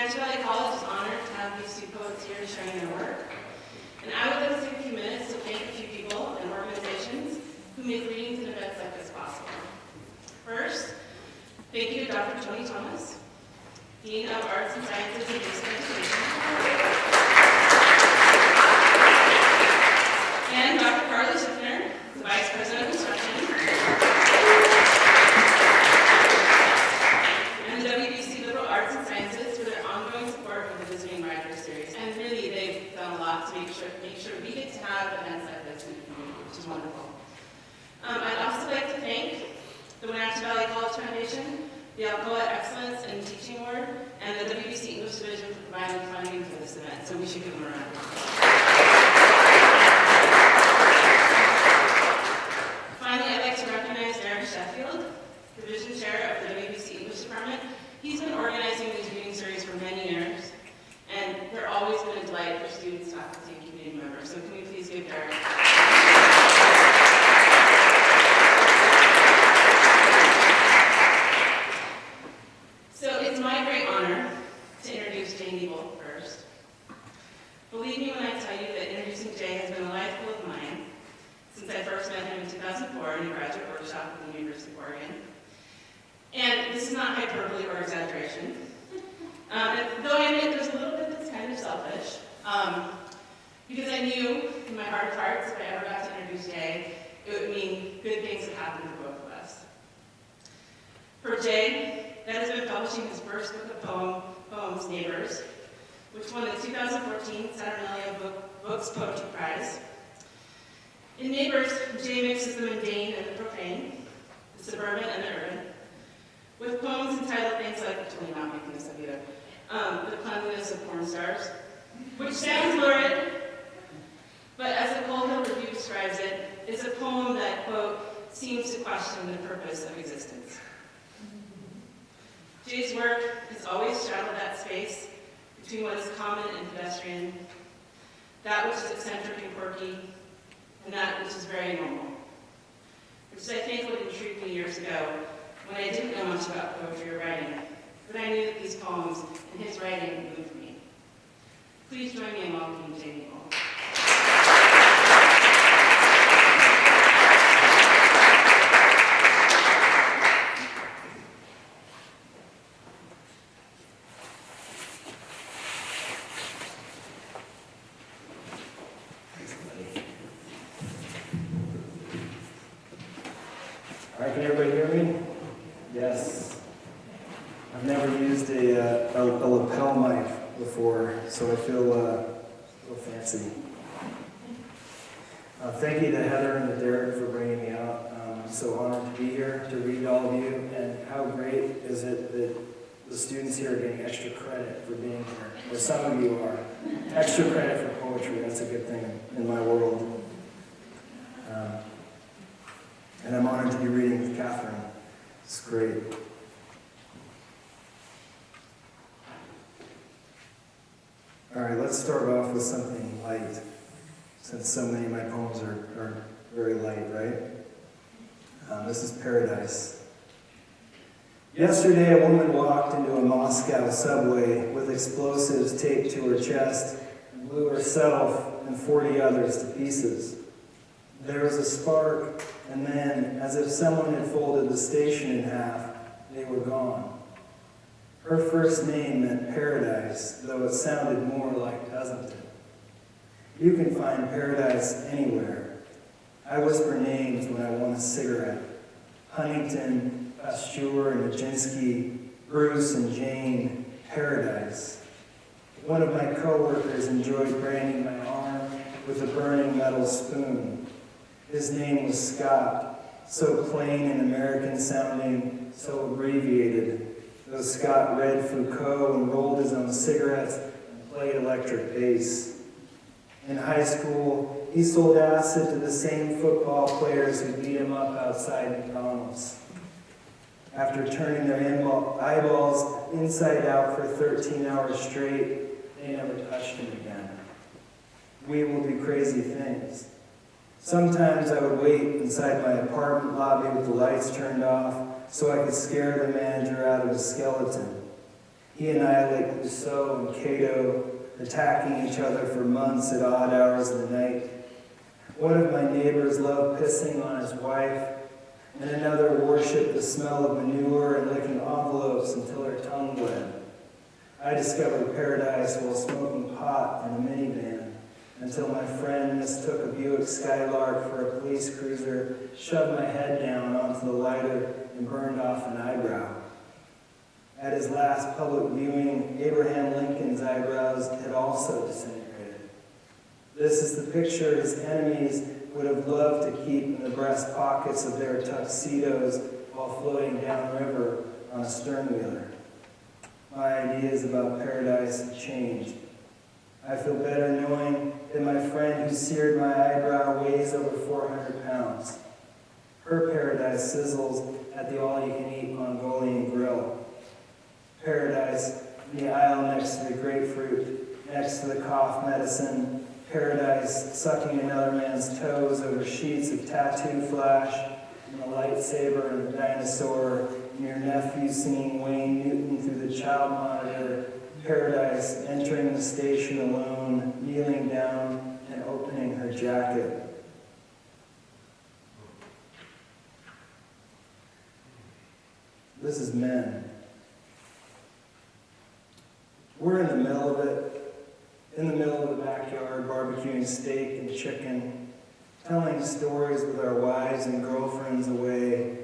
Wenatchee Valley College is honored to have these two poets here sharing their work. And I would like to take a few minutes to thank a few people and organizations who make readings and events like this possible. First, thank you to Dr. Tony Thomas, Dean of Arts and Sciences and Basic Education, and Dr. Carly Schiffner, the Vice President of Instruction, and the WBC Liberal Arts and Sciences for their ongoing support of the Visiting Writer Series. And really, they've done a lot to make sure we get to have events like this in the community, which is wonderful. I'd also like to thank the Wenatchee Valley College Foundation, the Alcoa Excellence in Teaching Award, and the WBC English Division for providing funding for this event, so we should give them a round. Finally, I'd like to recognize Eric Sheffield, Division Chair of the WBC English Department. He's been organizing these reading series for many years, and they're always been a delight for students, faculty, and community members, so can we please give Eric So it's my great honor to introduce Jay Nebel first. Believe me when I tell you that introducing Jay has been a life goal of mine since I first met him in 2004 in a graduate workshop at the University of Oregon. And this is not hyperbole or exaggeration. Though I admit there's a little bit that's kind of selfish, because I knew in my heart of hearts if I ever got to introduce Jay, it would mean good things would happen for both of us. For Jay, that has been publishing his first book of poems, Neighbors, which won the 2014 Saturnalia Books Poetry Prize. In Neighbors, Jay mixes the mundane and the profane, the suburban and the urban, with poems entitled things like, totally not making this up either, The Cleanliness of Porn Stars, which sounds lurid, but as the Cold Hill Review describes it, is a poem that, quote, seems to question the purpose of existence. Jay's work has always straddled that space between what is common and pedestrian, that which is eccentric and quirky, and that which is very normal, which is, I think, what intrigued me years ago when I didn't know much about poetry or writing, but I knew that these poems and his writing moved me. Please join me in welcoming Jay Nebel. All right, can everybody hear me? Yes. I've never used a lapel mic before, so I feel a little fancy. Thank you to Heather and to Derek for bringing me out. I'm so honored to be here to read all of you, and how great is it that the students here are getting extra credit for being here, or some of you are. Extra credit for poetry, that's a good thing in my world. And I'm honored to be reading with Catherine. It's great. All right, let's start off with something light, since so many of my poems are very light, right? This is Paradise. Yesterday, a woman walked into a Moscow subway with explosives taped to her chest and blew herself and 40 others to pieces. There was a spark, and then, as if someone had folded the station in half, they were gone. Her first name meant paradise, though it sounded more like doesn't it? You can find paradise anywhere. I whisper names when I want a cigarette. Huntington, Pasteur, and Nijinsky, Bruce and Jane, paradise. One of my coworkers enjoyed branding my arm with a burning metal spoon. His name was Scott, so plain and American sounding, so abbreviated, though Scott read Foucault and rolled his own cigarettes and played electric bass. In high school, he sold acid to the same football players who beat him up outside McDonald's. After turning their eyeballs inside out for 13 hours straight, they never touched him again. We will do crazy things. Sometimes I would wait inside my apartment lobby with the lights turned off so I could scare the manager out of his skeleton. He and I, like Rousseau and Cato, attacking each other for months at odd hours of the night. One of my neighbors loved pissing on his wife, and another worshipped the smell of manure and licking envelopes until her tongue bled. I discovered paradise while smoking pot in a minivan until my friend mistook a Buick Skylark for a police cruiser, shoved my head down onto the lighter, and burned off an eyebrow. At his last public viewing, Abraham Lincoln's eyebrows had also disintegrated. This is the picture his enemies would have loved to keep in the breast pockets of their tuxedos while floating downriver on a sternwheeler. My ideas about paradise have changed. I feel better knowing that my friend who seared my eyebrow weighs over 400 pounds. Her paradise sizzles at the all-you-can-eat Mongolian grill. Paradise in the aisle next to the grapefruit, next to the cough medicine. Paradise sucking another man's toes over sheets of tattoo flash and a lightsaber and a dinosaur, and your nephew singing Wayne Newton through the child monitor. Paradise entering the station alone, kneeling down and opening her jacket. This is men. We're in the middle of it, in the middle of the backyard, barbecuing steak and chicken, telling stories with our wives and girlfriends away,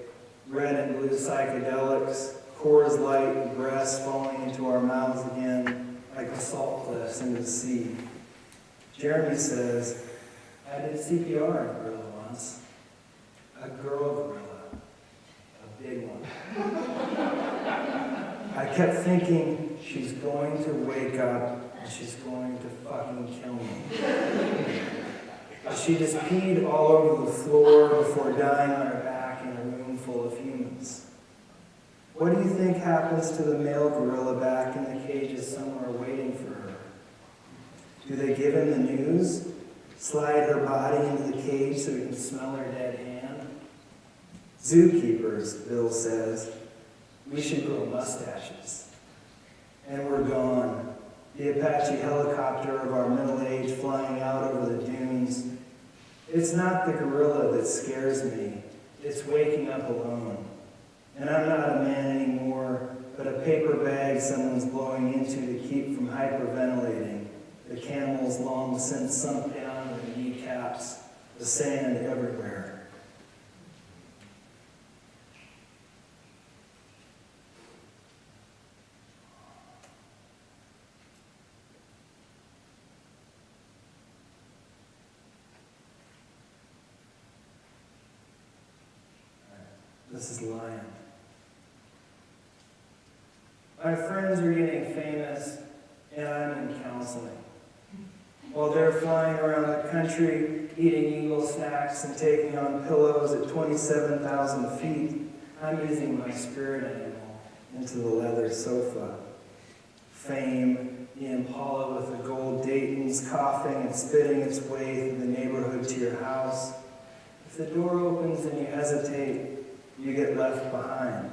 red and blue psychedelics, Coors Light and breasts falling into our mouths again like basalt cliffs into the sea. Jeremy says, I did CPR on a gorilla once. A girl gorilla. A big one. I kept thinking, she's going to wake up and she's going to fucking kill me. She just peed all over the floor before dying on her back in a room full of humans. What do you think happens to the male gorilla back in the cages somewhere waiting for her? Do they give him the news? Slide her body into the cage so he can smell her dead hand? Zookeepers, Bill says. We should grow mustaches. And we're gone. The Apache helicopter of our middle age flying out over the dunes. It's not the gorilla that scares me. It's waking up alone. And I'm not a man anymore, but a paper bag someone's blowing into to keep from hyperventilating. The camels long since sunk down to the kneecaps, the sand everywhere. This is Lion. My friends are getting famous, and I'm in counseling. While they're flying around the country, eating Eagle snacks and taking on pillows at 27,000 feet, I'm using my spirit animal into the leather sofa. Fame, the Impala with the gold Dayton's coughing and spitting its way through the neighborhood to your house. If the door opens and you hesitate, you get left behind.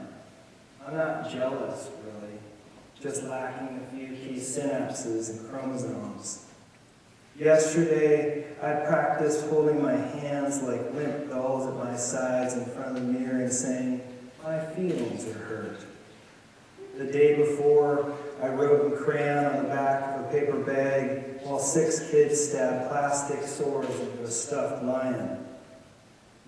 I'm not jealous, really, just lacking a few key synapses and chromosomes. Yesterday, I practiced holding my hands like limp dolls at my sides in front of the mirror and saying, my feelings are hurt. The day before, I wrote in crayon on the back of a paper bag while 6 kids stabbed plastic swords into a stuffed lion.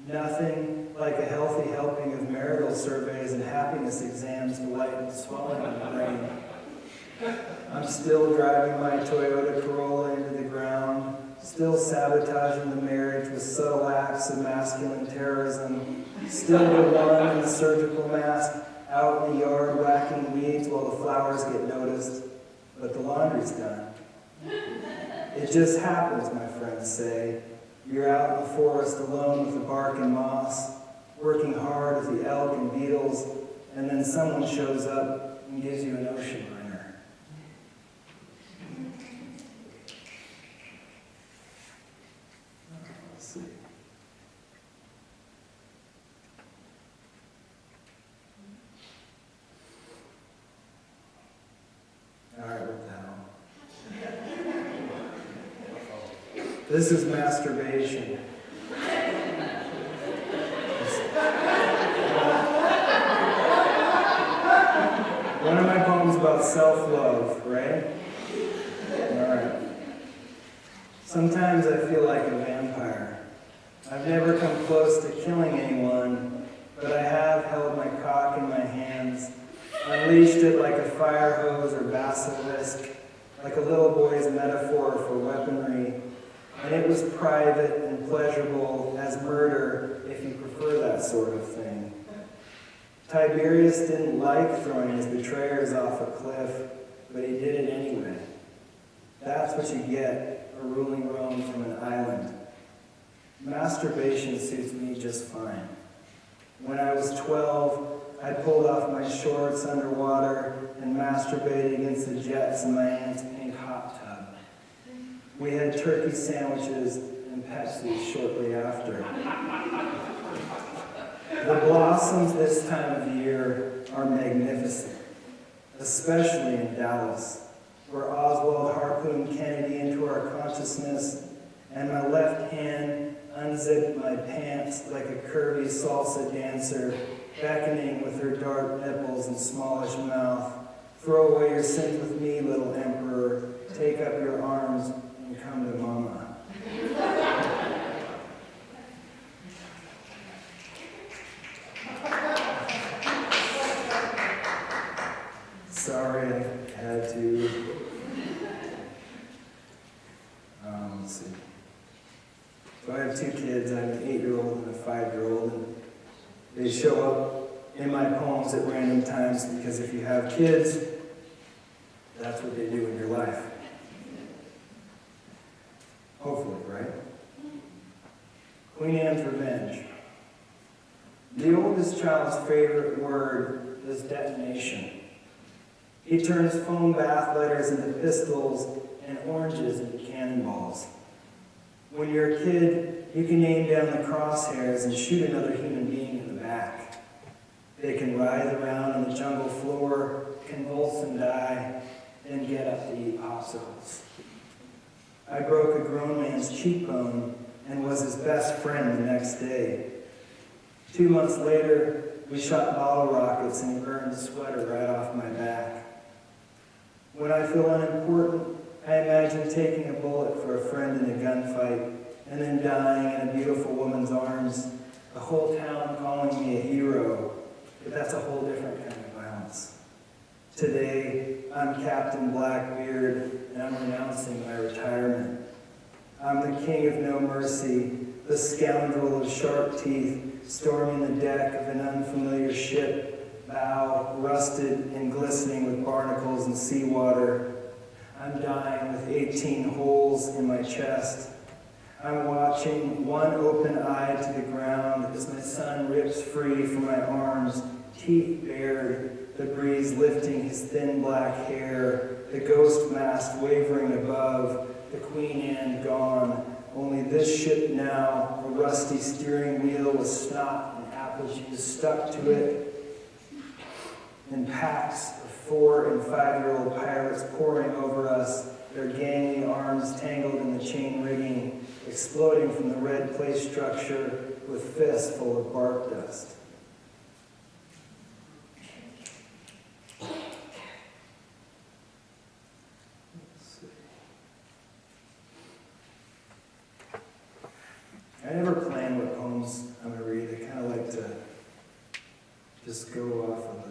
Nothing like a healthy helping of marital surveys and happiness exams to lighten the swelling of the brain. I'm still driving my Toyota Corolla into the ground, still sabotaging the marriage with subtle acts of masculine terrorism, still the one in the surgical mask out in the yard whacking weeds while the flowers get noticed, but the laundry's done. It just happens, my friends say. You're out in the forest alone with the bark and moss, working hard with the elk and beetles, and then someone shows up and gives you an ocean liner. Let's see. This is masturbation. One of my poems about self-love, right? All right. Sometimes I feel like a vampire. I've never come close to killing anyone, but I have held my cock in my hands, unleashed it like a fire hose or basilisk, like a little boy's metaphor for weaponry, and it was private and pleasurable as murder, if you prefer that sort of thing. Tiberius didn't like throwing his betrayers off a cliff, but he did it anyway. That's what you get for ruling Rome from an island. Masturbation suits me just fine. When I was 12, I pulled off my shorts underwater and masturbated against the jets in my aunt's pink hot tub. We had turkey sandwiches and Pepsi shortly after. The blossoms this time of year are magnificent, especially in Dallas, where Oswald harpooned Kennedy into our consciousness, and my left hand unzipped my pants like a curvy salsa dancer, beckoning with her dark nipples and smallish mouth. Throw away your sins with me, little emperor. Take up your arms and come to mama. Sorry, I had to. Let's see. So I have two kids. I have an 8-year-old and a 5-year-old, and they show up in my poems at random times because if you have kids, that's what they do in your life. Hopefully, right? Queen Anne's Revenge. The oldest child's favorite word is detonation. He turns foam bath letters into pistols and oranges into cannonballs. When you're a kid, you can aim down the crosshairs and shoot another human being in the back. They can writhe around on the jungle floor, convulse and die, then get up to eat popsicles. I broke a grown man's cheekbone and was his best friend the next day. 2 months later, we shot bottle rockets and he burned the sweater right off my back. When I feel unimportant, I imagine taking a bullet for a friend in a gunfight and then dying in a beautiful woman's arms, the whole town calling me a hero, but that's a whole different kind of violence. Today, I'm Captain Blackbeard, and I'm renouncing my retirement. I'm the king of no mercy, the scoundrel of sharp teeth, storming the deck of an unfamiliar ship, bow rusted and glistening with barnacles and seawater. I'm dying with 18 holes in my chest. I'm watching, one open eye to the ground, as my son rips free from my arms, teeth bared, the breeze lifting his thin black hair, the ghost mast wavering above, the Queen Anne gone. Only this ship now, a rusty steering wheel with snot and apple juice stuck to it, and packs of 4- and 5-year-old pirates pouring over us, their gangly arms tangled in the chain rigging, exploding from the red clay structure with fists full of bark dust. I never plan what poems I'm going to read. I kind of like to just go off of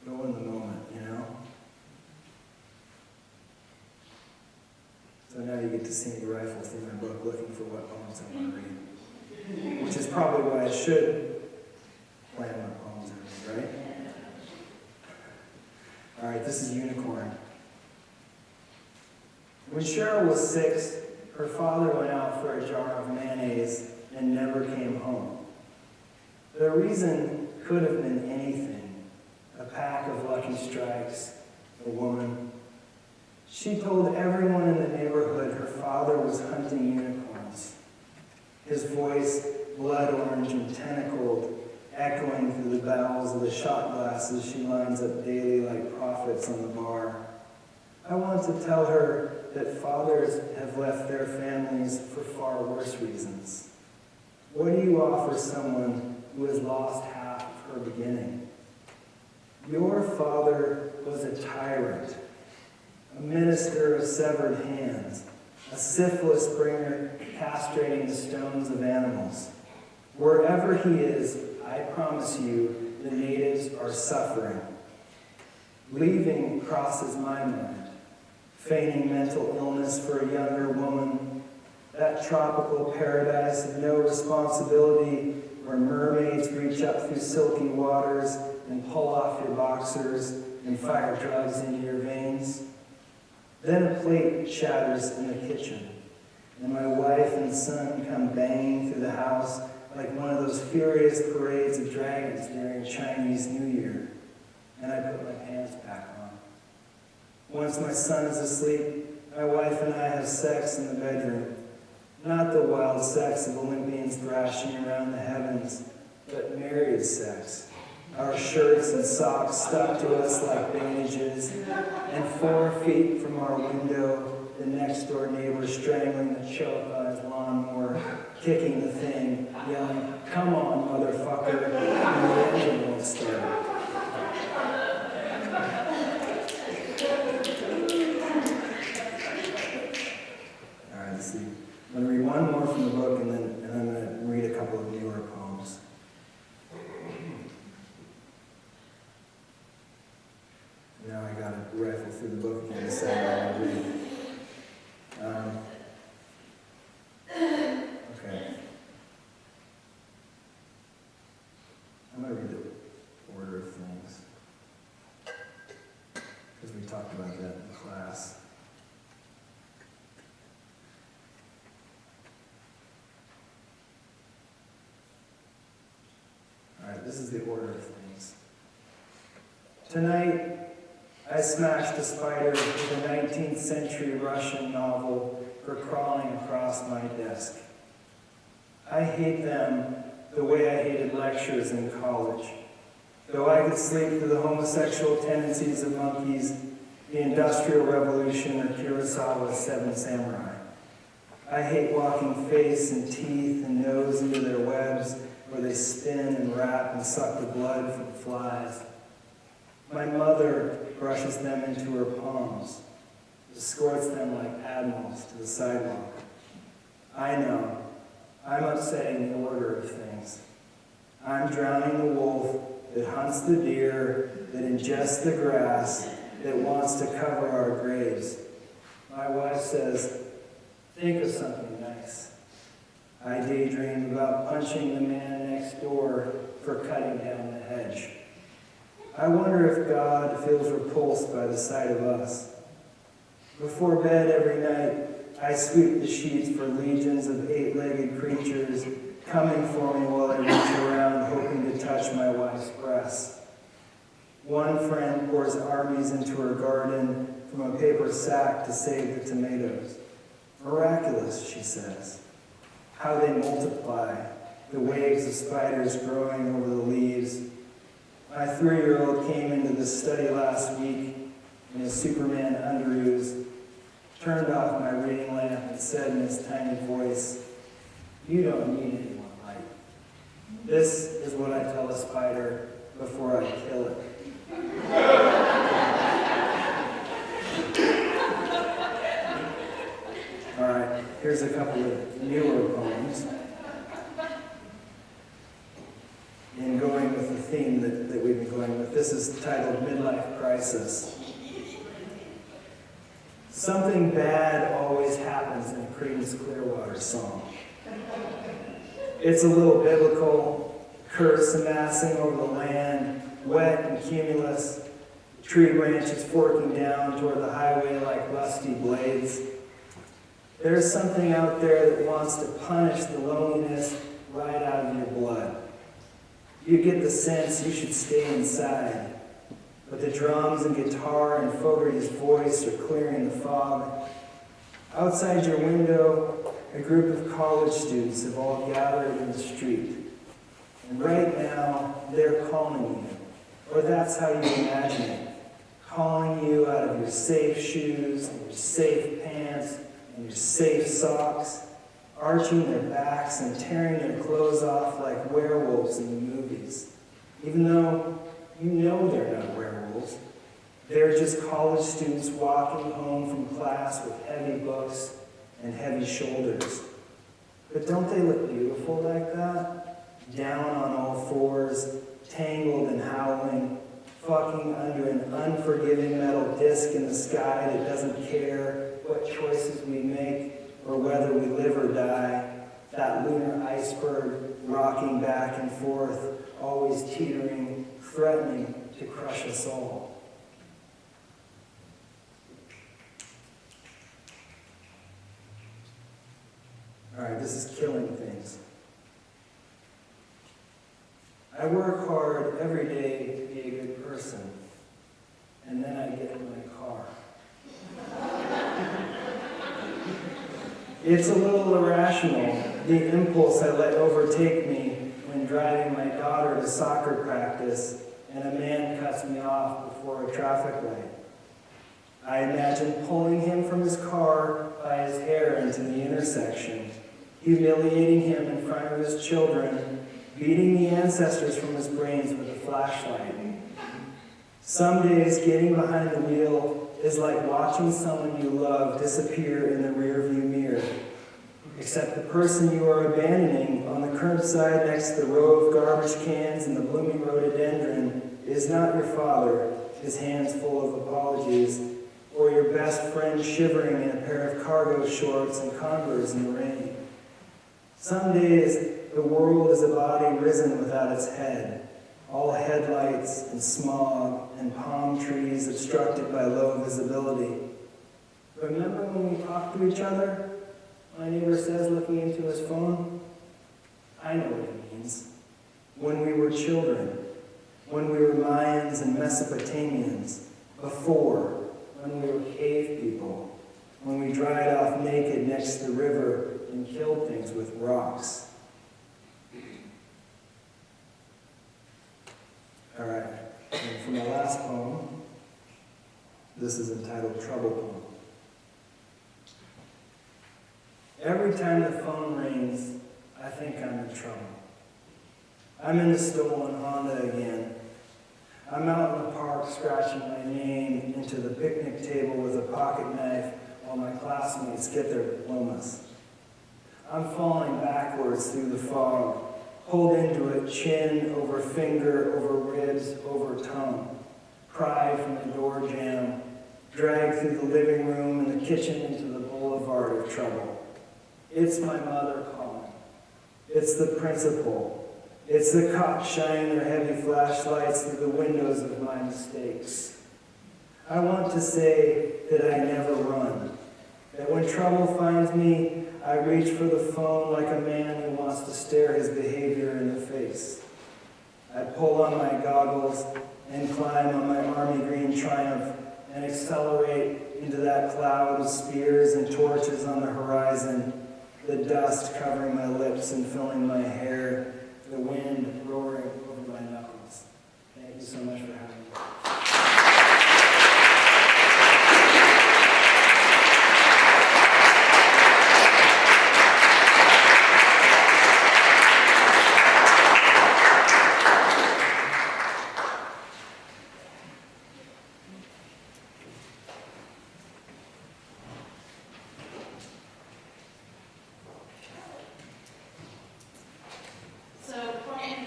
go in the moment, you know? So now you get to see me rifle through my book looking for what poems I want to read. Which is probably why I should plan what poems I read, right? All right, this is Unicorn. When Cheryl was 6, her father went out for a jar of mayonnaise and never came home. The reason could have been anything. A pack of Lucky Strikes, a woman. She told everyone in the neighborhood her father was hunting unicorns. His voice, blood orange and tentacled, echoing through the bowels of the shot glasses she lines up daily like prophets on the bar. I want to tell her that fathers have left their families for far worse reasons. What do you offer someone who has lost half of her beginning? Your father was a tyrant, a minister of severed hands, a syphilis bringer castrating the stones of animals. Wherever he is, I promise you, the natives are suffering. Leaving crosses my mind, feigning mental illness for a younger woman, that tropical paradise of no responsibility where mermaids reach up through silky waters and pull off your boxers and fire drugs into your veins. Then a plate shatters in the kitchen, and my wife and son come banging through the house like one of those furious parades of dragons during Chinese New Year, and I put my pants back on. Once my son is asleep, my wife and I have sex in the bedroom. Not the wild sex of Olympians thrashing around the heavens, but married sex. Our shirts and socks stuck to us like bandages, and 4 feet from our window, the next door neighbor strangling the choke on his lawnmower, kicking the thing, yelling, "Come on, motherfucker," and the engine won't start. All right, let's see. I'm going to read one more from the book, and then I'm going to read a couple of newer poems. Now I got to rifle through the book again to decide what I want to read. Okay. I'm going to read the order of things, because we talked about that in class. All right, this is the order of things. Tonight, I smashed a spider with a 19th century Russian novel for crawling across my desk. I hate them the way I hated lectures in college. Though I could sleep through the homosexual tendencies of monkeys, the Industrial Revolution, or Kurosawa's Seven Samurai. I hate walking face and teeth and nose into their webs where they spin and wrap and suck the blood from flies. My mother brushes them into her palms, escorts them like admirals to the sidewalk. I know, I'm upsetting the order of things. I'm drowning the wolf that hunts the deer, that ingests the grass, that wants to cover our graves. My wife says, think of something nice. I daydream about punching the man next door for cutting down the hedge. I wonder if God feels repulsed by the sight of us. Before bed every night, I sweep the sheets for legions of 8-legged creatures coming for me while I reach around hoping to touch my wife's breasts. One friend pours armies into her garden from a paper sack to save the tomatoes. Miraculous, she says. How they multiply, the waves of spiders growing over the leaves. My 3-year-old came into the study last week in his Superman underoos, turned off my reading lamp and said in his tiny voice, "You don't need anyone like it." This is what I tell a spider before I kill it. All right, here's a couple of newer poems. In going with the theme that we've been going with, this is titled Midlife Crisis. Something bad always happens in a Creedence Clearwater song. It's a little biblical, curse amassing over the land, wet and cumulus, tree branches forking down toward the highway like rusty blades. There's something out there that wants to punish the loneliness right out of your blood. You get the sense you should stay inside, but the drums and guitar and Fogerty's voice are clearing the fog. Outside your window, a group of college students have all gathered in the street. And right now, they're calling you, or that's how you imagine it, calling you out of your safe shoes, and your safe pants, and your safe socks, arching their backs and tearing their clothes off like werewolves in the movies. Even though you know they're not werewolves, they're just college students walking home from class with heavy books and heavy shoulders. But don't they look beautiful like that? Down on all fours, tangled and howling, fucking under an unforgiving metal disc in the sky that doesn't care what choices we make or whether we live or die. That lunar iceberg rocking back and forth, always teetering, threatening to crush us all. All right, this is killing things. I work hard every day to be a good person, and then I get in my car. It's a little irrational, the impulse I let overtake me when driving my daughter to soccer practice and a man cuts me off before a traffic light. I imagine pulling him from his car by his hair into the intersection, humiliating him in front of his children, beating the ancestors from his brains with a flashlight. Some days, getting behind the wheel is like watching someone you love disappear in the rearview mirror. Except the person you are abandoning on the curbside next to the row of garbage cans and the blooming rhododendron is not your father, his hands full of apologies, or your best friend shivering in a pair of cargo shorts and Converse in the rain. Some days, the world is a body risen without its head, all headlights and smog and palm trees obstructed by low visibility. Remember when we talked to each other? My neighbor says, looking into his phone. I know what it means. When we were children, when we were Mayans and Mesopotamians, before, when we were cave people, when we dried off naked next to the river and killed things with rocks. All right, and for my last poem, this is entitled Trouble Poem. Every time the phone rings, I think I'm in trouble. I'm in the stolen Honda again. I'm out in the park scratching my name into the picnic table with a pocket knife while my classmates get their diplomas. I'm falling backwards through the fog, pulled into it, chin over finger, over ribs, over tongue, pried from the door jamb, dragged through the living room and the kitchen into the boulevard of trouble. It's my mother calling. It's the principal. It's the cops shining their heavy flashlights through the windows of my mistakes. I want to say that I never run, that when trouble finds me, I reach for the phone like a man who wants to stare his behavior in the face. I pull on my goggles and climb on my army green Triumph and accelerate into that cloud of spears and torches on the horizon, the dust covering my lips and filling my hair, the wind roaring over my knuckles. Thank you so much for having me.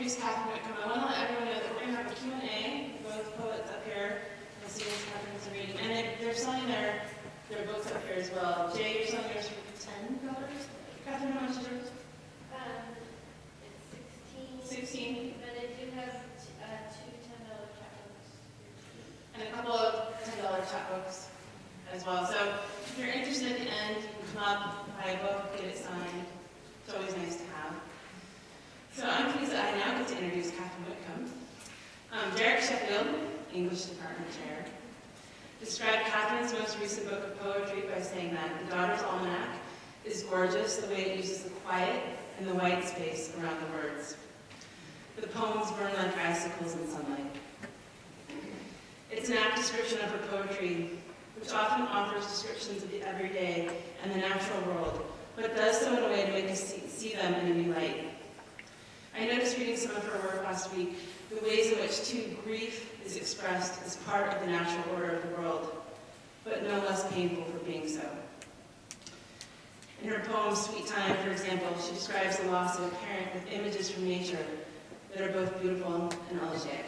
Catherine Whitcomb. I want to let everyone know that we're going to have a Q&A. Both poets up here, the students Catherine's reading, and they're selling their books up here as well. Jay, you're selling yours for $10. Catherine, how much is yours? It's 16. but I do have two $10 chapbooks. And a couple of $10 chapbooks as well. So if you're interested at the end, you can come up, buy a book, get it signed. It's always nice to have. So I'm pleased that I now get to introduce Catherine Whitcomb. Derek Sheffield, English Department Chair, described Catherine's most recent book of poetry by saying that The Daughter's Almanac is gorgeous the way it uses the quiet and the white space around the words. The poems burn like icicles in sunlight. It's an apt description of her poetry, which often offers descriptions of the everyday and the natural world, but does so in a way to make us see them in a new light. I noticed reading some of her work last week, the ways in which too grief is expressed as part of the natural order of the world, but no less painful for being so. In her poem, Sweet Time, for example, she describes the loss of a parent with images from nature that are both beautiful and elegiac.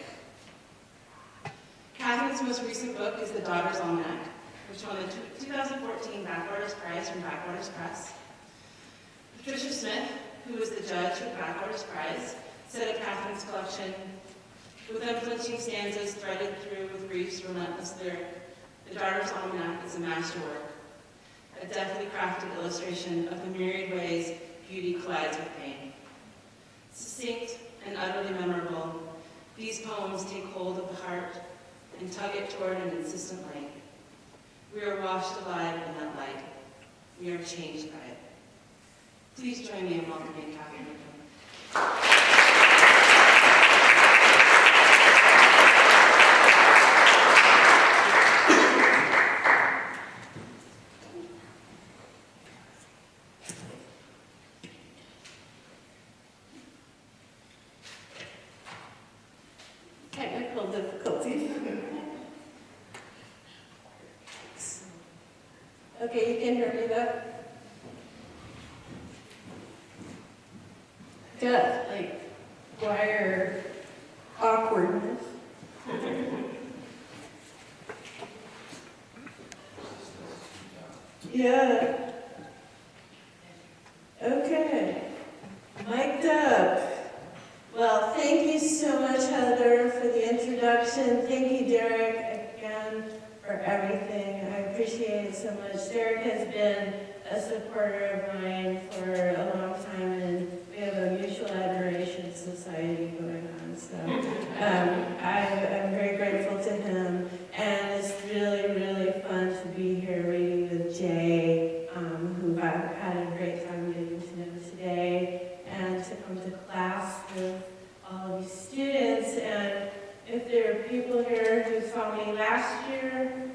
Catherine's most recent book is The Daughter's Almanac, which won the 2014 Backwaters Prize from Backwaters Press. Patricia Smith, who was the judge for the Backwaters Prize, said of Catherine's collection, with unflinching stanzas threaded through with grief's relentless lyric, The Daughter's Almanac is a masterwork, a deftly crafted illustration of the myriad ways beauty collides with pain. Succinct and utterly memorable, these poems take hold of the heart and tug it toward an insistent light. We are washed alive in that light. We are changed by it. Please join me in welcoming Catherine Whitcomb. Technical difficulties. Okay, you can hear me though? Good, like wire awkwardness. Yeah. Okay. Mic'd up. Well, thank you so much, Heather, for the introduction. Thank you, Derek, again, for everything. I appreciate it so much. Derek has been a supporter of mine for a long time, and we have a mutual admiration society going on. So I'm very grateful to him, and it's really, really fun to be here reading with Jay, who I've had a great time getting to know today, and to come to class with all of you students. And if there are people here who saw me last year,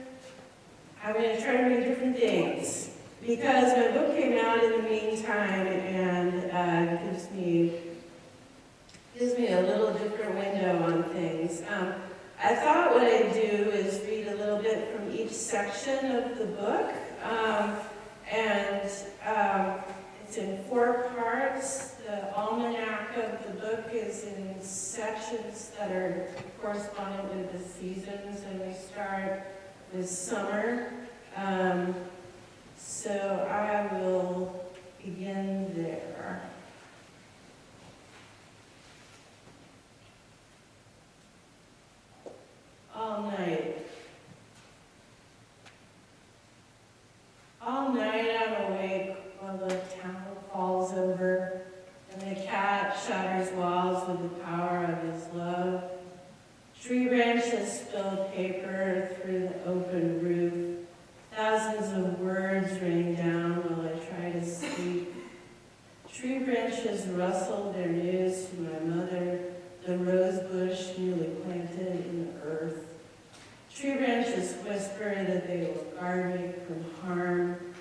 I'm going to try to read different things, because my book came out in the meantime, and gives me a little different window on things. I thought what I'd do is read a little bit from each section of the book, it's in 4 parts. The almanac of the book is in sections that are correspondent with the seasons, and we start with summer. So I will begin there. All night. All night I'm awake while the town falls over, and the cat shatters walls with the power of his love. Tree branches spill paper through the open roof. Thousands of words rain down while I try to sleep. Tree branches rustle their news to my mother, the rose bush newly planted in the earth. Tree branches whisper that they will guard me from harm,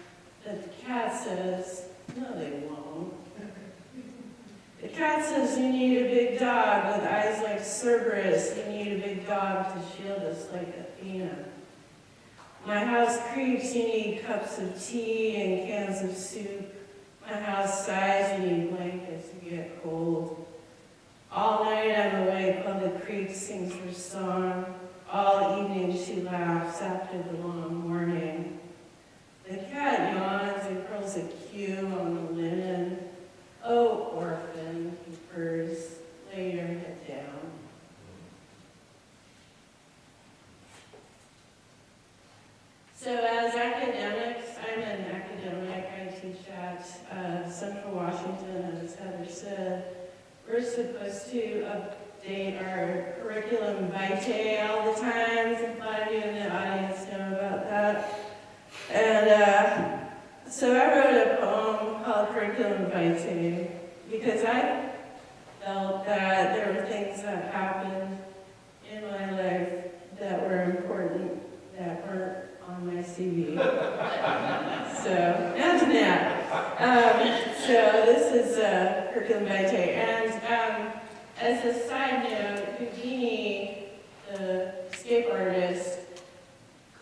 but the cat says, no, they won't. The cat says you need a big dog with eyes like Cerberus. You need a big dog to shield us like Athena. My house creaks, you need cups of tea and cans of soup. My house sighs, you need blankets to get cold. All night I'm awake while the creek sings her song. All evening she laughs after the long morning. The cat yawns and curls a cue on the linen. Oh, orphan, he purrs, lay your head down. So as academics, I'm an academic. I teach at Central Washington, as Heather said. We're supposed to update our curriculum vitae all the time. A lot of you in the audience know about that. And so I wrote a poem called Curriculum Vitae, because I felt that there were things that happened in my life that were important, that weren't on my So this is Hercule Vitae. And as a side note, Houdini, the escape artist,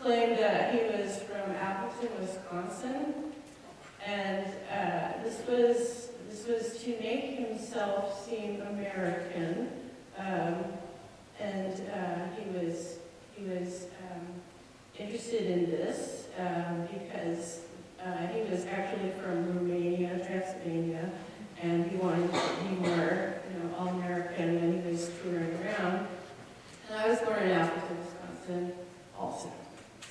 claimed that he was from Appleton, Wisconsin. And this was to make himself seem American. And he was interested in this because he was actually from Romania, Transylvania, and he wanted to be more, all-American when he was touring around. And I was born in Appleton, Wisconsin, also.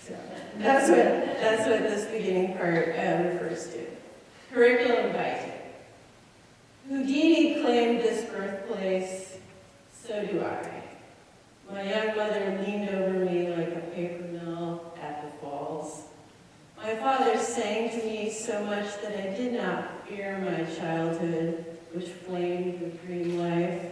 So that's what this beginning part refers to. Curriculum vitae. Houdini claimed this birthplace, so do I. My young mother leaned over me like a paper mill at the falls. My father sang to me so much that I did not fear my childhood, which flamed with dream life.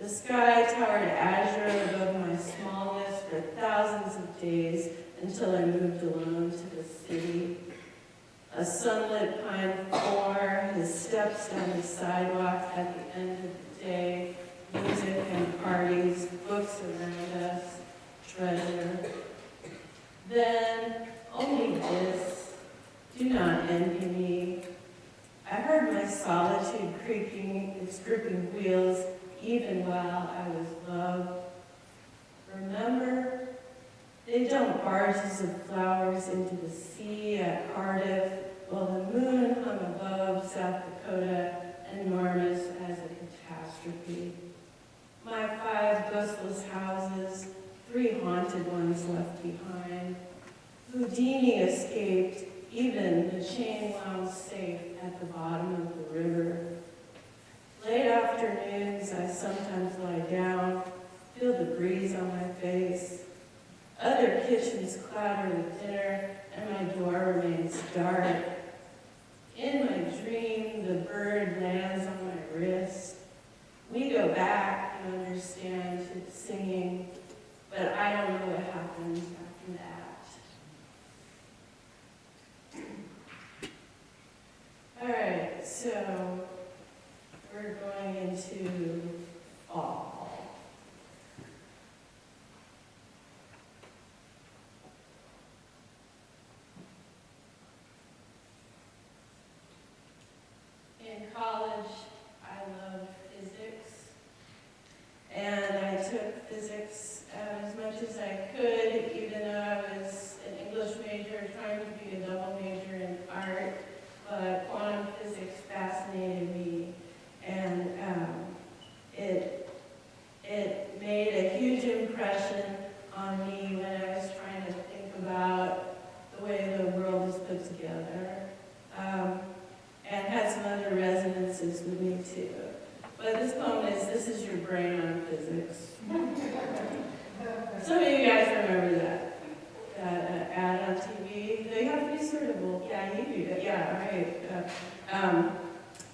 The sky towered azure above my smallness for thousands of days until I moved alone to the city. A sunlit pine floor, his steps down the sidewalk at the end of the day, music and parties, books around us, treasure. Then, only this, do not envy me. I heard my solitude creaking its gripping wheels even while I was loved. Remember, they dumped barges of flowers into the sea at Cardiff while the moon hung above South Dakota, enormous as a catastrophe. My 5 ghostless houses, 3 haunted ones left behind. Houdini escaped, even the chain wound safe at the bottom of the river. Late afternoons, I sometimes lie down, feel the breeze on my face. Other kitchens clatter with dinner, and my door remains dark. In my dream, the bird lands on my wrist. We go back, you understand, to the singing, but I don't know what happens after that. All right, so we're going into fall. In college, I loved physics, and I took physics as much as I could, even though I was an English major trying to be a double major in art. But quantum physics fascinated me, and it made a huge impression on me when I was trying to think about the way the world is put together. And had some other resonances with me too. But this poem is, this is your brain on physics. Some of you guys remember that ad on TV. They have to be sort of old. Yeah, you do. Yeah, right.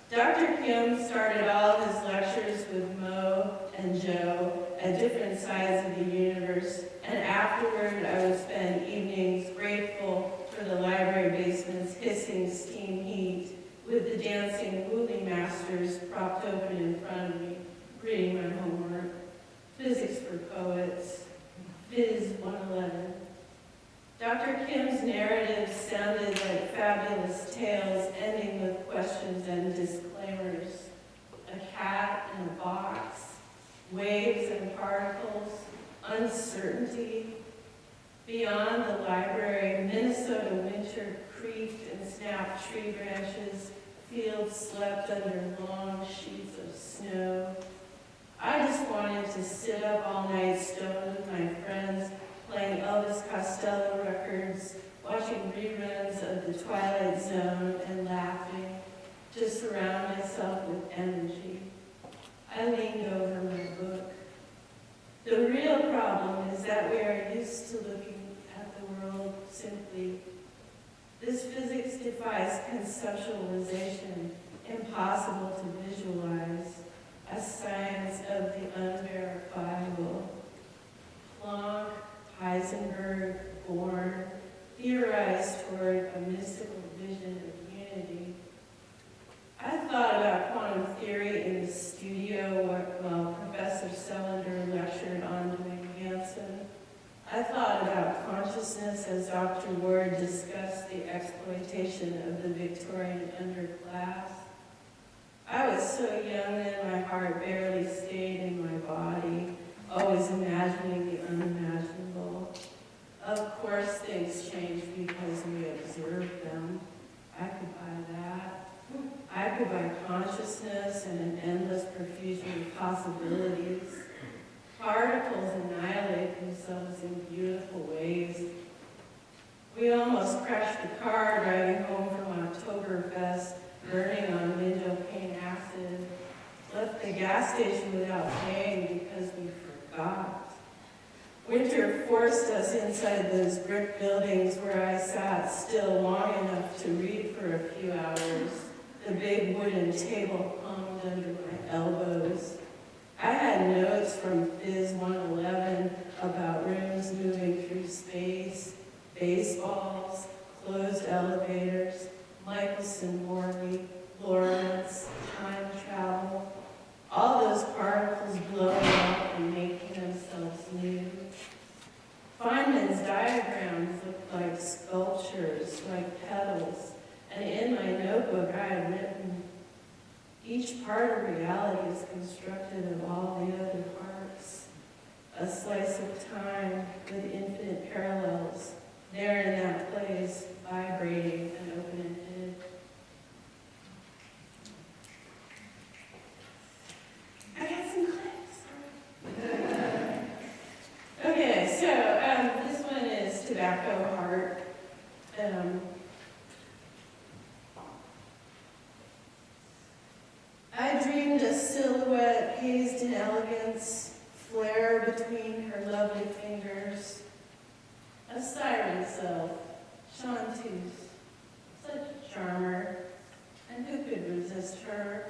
Dr. Kim started all of his lectures with Mo and Joe at different sides of the universe. And afterward, I would spend evenings grateful for the library basement's hissing steam heat, with the dancing Wooly masters propped open in front of me, reading my homework. Physics for Poets, Phys 111. Dr. Kim's narrative sounded like fabulous tales ending with questions and disclaimers. A cat in a box, waves and particles, uncertainty. Beyond the library, Minnesota winter creaked and snapped tree branches, fields slept under long sheets of snow. I just wanted to sit up all night stoned with my friends, playing Elvis Costello records, watching reruns of The Twilight Zone, and laughing, to surround myself with energy. I leaned over my book. The real problem is that we are used to looking at the world simply. This physics defies conceptualization, impossible to visualize, a science of the unverifiable. Planck, Heisenberg, Bohr, theorized toward a mystical vision of unity. I thought about quantum theory in the studio while Professor Selinger lectured on Dwayne Hansen. I thought about consciousness as Dr. Ward discussed the exploitation of the Victorian underclass. I was so young then, my heart barely stayed in my body, always imagining the unimaginable. Of course, things changed because we observed them. I could buy that. I could buy consciousness and an endless profusion of possibilities. Particles annihilate themselves in beautiful ways. We almost crashed the car driving home from Oktoberfest, burning on window pane acid. Left the gas station without paying because we forgot. Winter forced us inside those brick buildings where I sat still long enough to read for a few hours. The big wooden table hung under my elbows. I had notes from Phys 111 about rooms moving through space, baseballs, closed elevators, Michelson Morley, Lorentz, time travel, all those particles blowing up and making themselves new. Feynman's diagrams looked like sculptures, like petals, and in my notebook I had written, each part of reality is constructed of all the other parts, a slice of time with infinite parallels, there in that place, vibrating and open-ended. I got some clicks. Okay, so this one is Tobacco Heart. I dreamed a silhouette hazed in elegance, flare between her lovely fingers. A siren self, chanteuse, such a charmer, and who could resist her?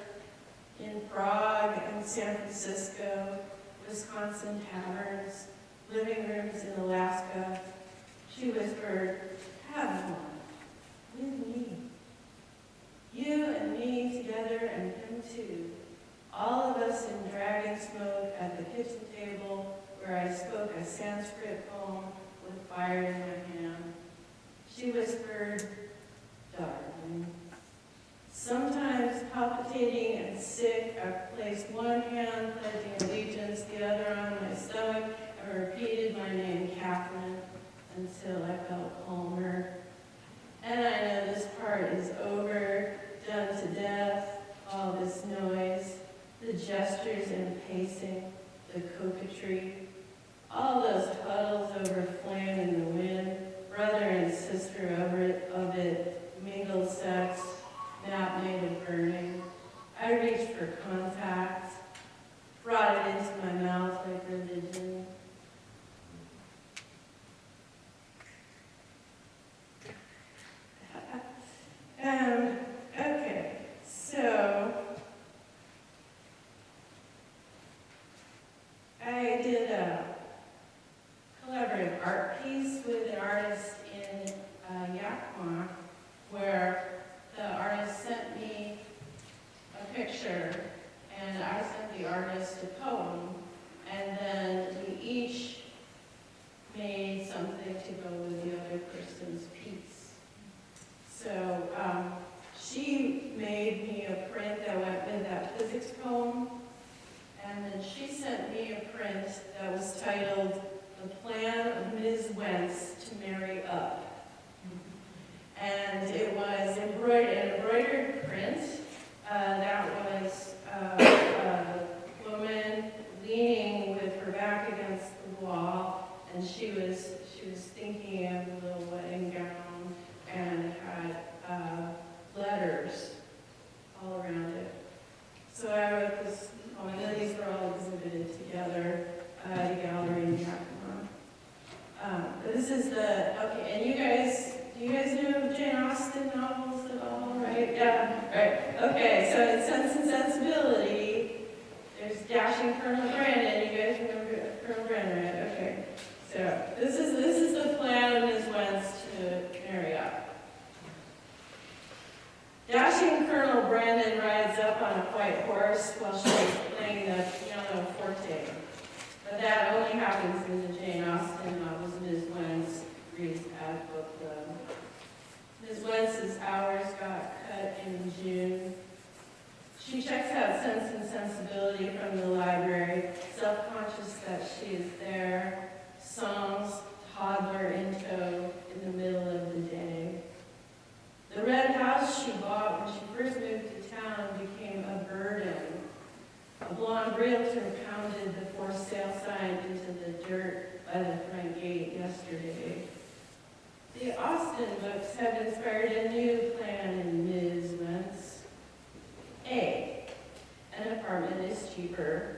In Prague and San Francisco, Wisconsin taverns, living rooms in Alaska, she whispered, "Have one with me. You and me together and him too. All of us in dragon smoke at the kitchen table where I spoke a Sanskrit poem with fire in my hand." She whispered, "Darling." Sometimes palpitating and sick, I placed one hand pledging allegiance, the other on my stomach, and repeated my name, Catherine, until I felt calmer. And I know this part is over, done to death, all this noise, the gestures and pacing, the coquetry, all those huddles over flame in the wind, brother and sister of it, mingled sex, map made of burning. I reached for contact, brought it into my mouth like religion. Okay, so I did a collaborative art piece with an artist in Yakima, where the artist sent me a picture, and I sent the artist a poem, and then we each made something to go with the other person's piece. So she made me a print that went with that physics poem, and then she sent me a print that was titled "The Plan of Ms. Wentz to Marry Up." And it was an embroidered print that was a woman leaning with her back against the wall, and she was thinking of a little wedding gown and had letters all around it. So I wrote this poem, and then these were all exhibited together at a gallery in Yakima. This is okay, and do you guys know Jane Austen novels at all, right? Yeah, right. Okay, so in Sense and Sensibility, there's Dashing Colonel Brandon. You guys remember Colonel Brandon, right? Okay. So this is the plan of Ms. Wentz white horse while she was playing the pianoforte. But that only happens in the Jane Austen novels. Ms. Wentz reads at book club. Ms. Wentz's hours got cut in June. She checks out Sense and Sensibility from the library, self-conscious that she is there, songs, toddler in tow, in the middle of the day. The red house she bought when she first moved to town became a burden. A blonde realtor pounded the for sale sign into the dirt by the front gate yesterday. The Austen books have inspired a new plan in Ms. Wentz. A, an apartment is cheaper.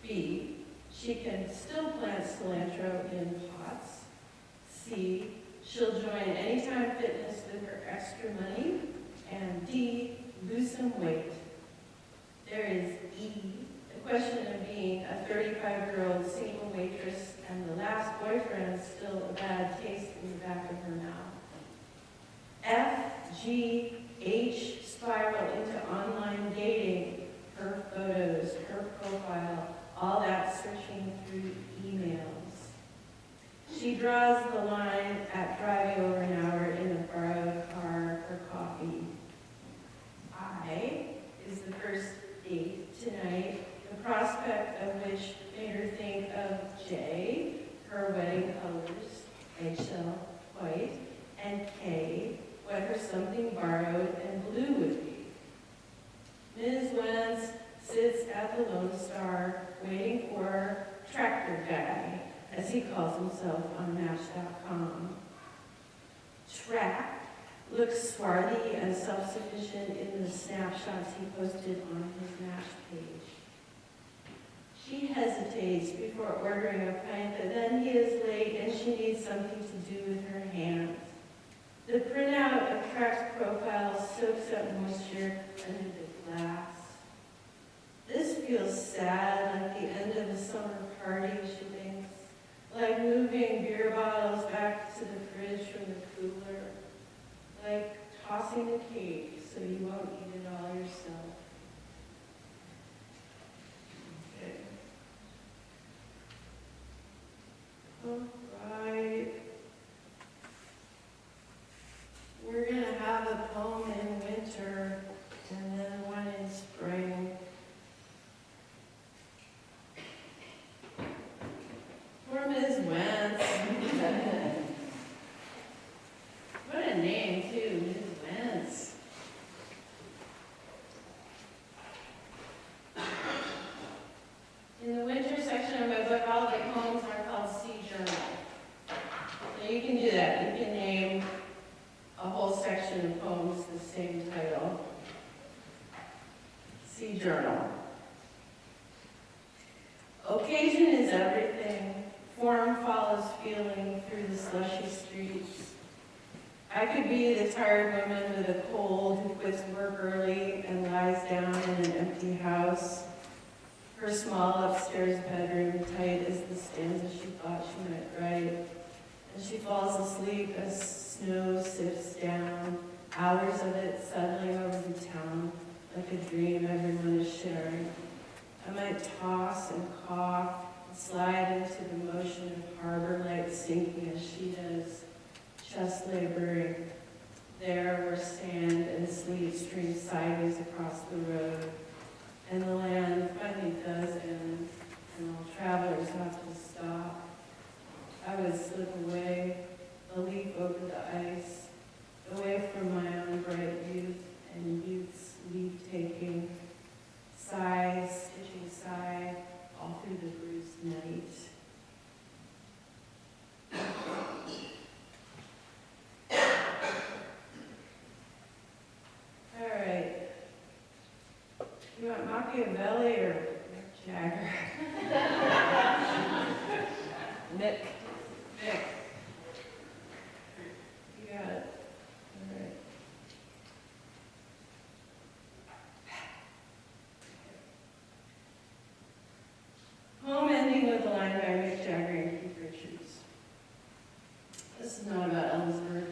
B, she can still plant cilantro in pots. C, she'll join Anytime Fitness with her extra money. And D, lose some weight. There is E, the question of being a 35-year-old single waitress and the last boyfriend still a bad taste in the back of her mouth. F, G, H, spiral into online dating, her photos, her profile, all that searching through emails. She draws the line at driving over an hour in a borrowed car for coffee. I is the first date tonight, the prospect of which made her think of J, her wedding colors, eggshell, white, and K, what her something borrowed and blue would be. Ms. Wentz sits at the Lone Star waiting for Tractor Guy, as he calls himself on Match.com. Track looks swarthy and self-sufficient in the snapshots he posted on his Match page. She hesitates before ordering a pint, but then he is late and she needs something to do with her hands. The printout of Track's profile soaks up moisture under the glass. This feels sad, like the end of a summer party, she thinks. Like moving beer bottles back to the fridge from the cooler. Like tossing a cake so you won't eat it all yourself. Okay. All right. We're going to have a poem in winter and then one in spring. For Ms. Wentz. What a name, too, Ms. Wentz. In the winter section of my book, all the poems are called Sea Journal. So you can do that. You can name a whole section of poems the same title. Sea Journal. Occasion is everything. Form follows feeling through the slushy streets. I could be the tired woman with a cold who quits work early and lies down in an empty house. Her small upstairs bedroom tight as the stanza she thought she might write. And she falls asleep as snow sifts down, hours of it settling over the town like a dream everyone is sharing. I might toss and cough and slide into the motion of harbor lights sinking as she does, chest laboring there where sand and sleet stream sideways across the road. And the land finally does end, and all travelers have to stop. I would slip away, a leap over the ice, away from my own bright youth and youth's leave-taking, sigh, stitching sigh, all through the bruised night. All right. You want Machiavelli or Mick Jagger? Mick. You got it. All right. Poem ending with a line by Mick Jagger and Keith Richards. This is not about Ellsberg.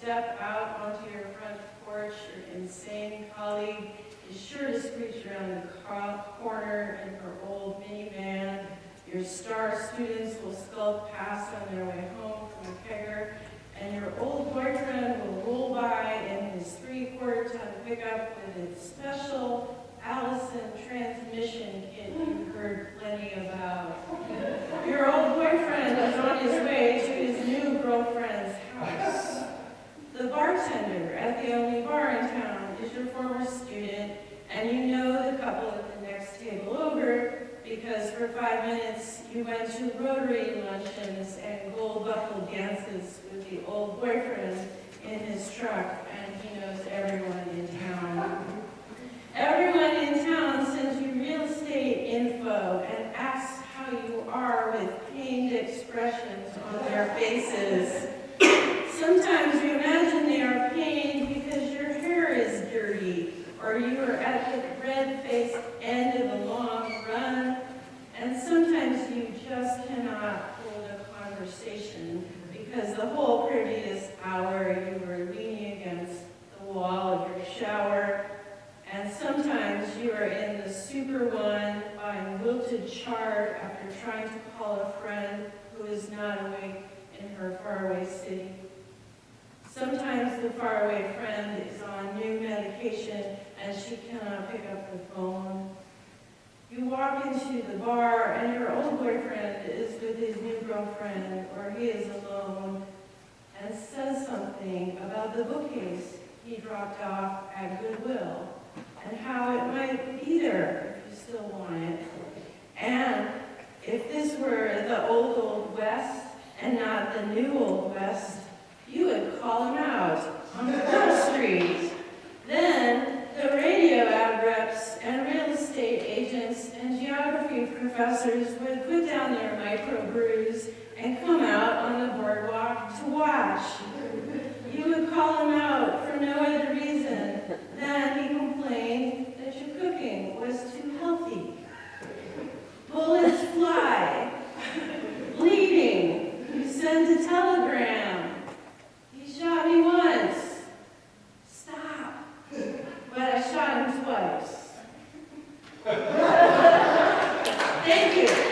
step out onto your front porch, your insane colleague is sure to screech around the corner in her old minivan. Your star students will skulk past on their way home from a kegger, and your old boyfriend will roll by in his 3/4-ton pickup with its special Allison transmission kit you've heard plenty about. Your old boyfriend is on his way to his new girlfriend's house. The bartender at the only bar in town is your former student, and you know the couple at the next table over because for 5 minutes you went to Rotary luncheons and gold buckle dances with the old boyfriend in his truck, and he knows everyone in town. Everyone in town sends you real estate info and asks how you are with pained expressions on their faces. Sometimes you imagine they are pained because your hair is dirty, or you are at the red-faced end of a long run, and sometimes you just cannot hold a conversation because the whole previous hour you were leaning against the wall of your shower, and sometimes you are in the Super One buying wilted chard after trying to call a friend who is not awake in her faraway city. Sometimes the faraway friend is on new medication and she cannot pick up the phone. You walk into the bar and your old boyfriend is with his new girlfriend, or he is alone, and says something about the bookcase he dropped off at Goodwill and how it might be there if you still want it. And if this were the old West and not the new Old West, you would call him out on Pearl Street. Then the radio ad reps and real estate agents and geography professors would put down their microbrews and come out on the boardwalk to watch. You would call him out for no other reason than he complained that your cooking was too healthy. Bullets fly. Bleeding. You send a telegram. He shot me once. Stop. But I shot him twice. Thank you.